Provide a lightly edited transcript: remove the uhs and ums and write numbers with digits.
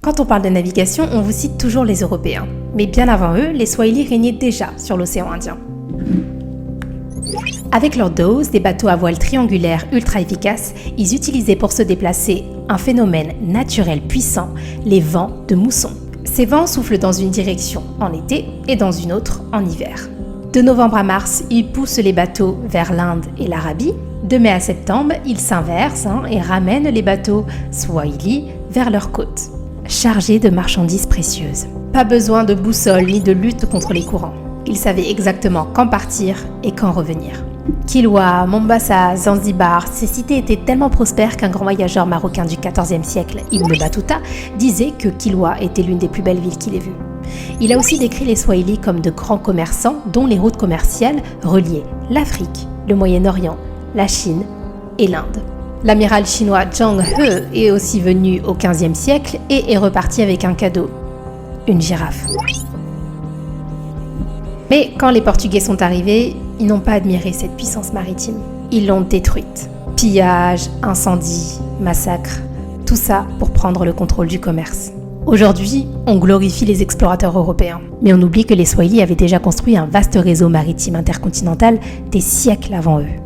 Quand on parle de navigation, on vous cite toujours les Européens. Mais bien avant eux, les Swahili régnaient déjà sur l'océan Indien. Avec leurs dhows, des bateaux à voile triangulaire ultra efficaces, ils utilisaient pour se déplacer un phénomène naturel puissant, les vents de mousson. Ces vents soufflent dans une direction en été et dans une autre en hiver. De novembre à mars, ils poussent les bateaux vers l'Inde et l'Arabie. De mai à septembre, ils s'inversent et ramènent les bateaux Swahili vers leurs côtes, chargés de marchandises précieuses. Pas besoin de boussole ni de lutte contre les courants. Ils savaient exactement quand partir et quand revenir. Kilwa, Mombasa, Zanzibar, ces cités étaient tellement prospères qu'un grand voyageur marocain du XIVe siècle, Ibn Battuta, disait que Kilwa était l'une des plus belles villes qu'il ait vues. Il a aussi décrit les Swahili comme de grands commerçants dont les routes commerciales reliaient l'Afrique, le Moyen-Orient, la Chine et l'Inde. L'amiral chinois Zhang He est aussi venu au XVe siècle et est reparti avec un cadeau, une girafe. Mais quand les Portugais sont arrivés, ils n'ont pas admiré cette puissance maritime. Ils l'ont détruite. Pillage, incendie, massacre, tout ça pour prendre le contrôle du commerce. Aujourd'hui, on glorifie les explorateurs européens, mais on oublie que les Swahili avaient déjà construit un vaste réseau maritime intercontinental des siècles avant eux.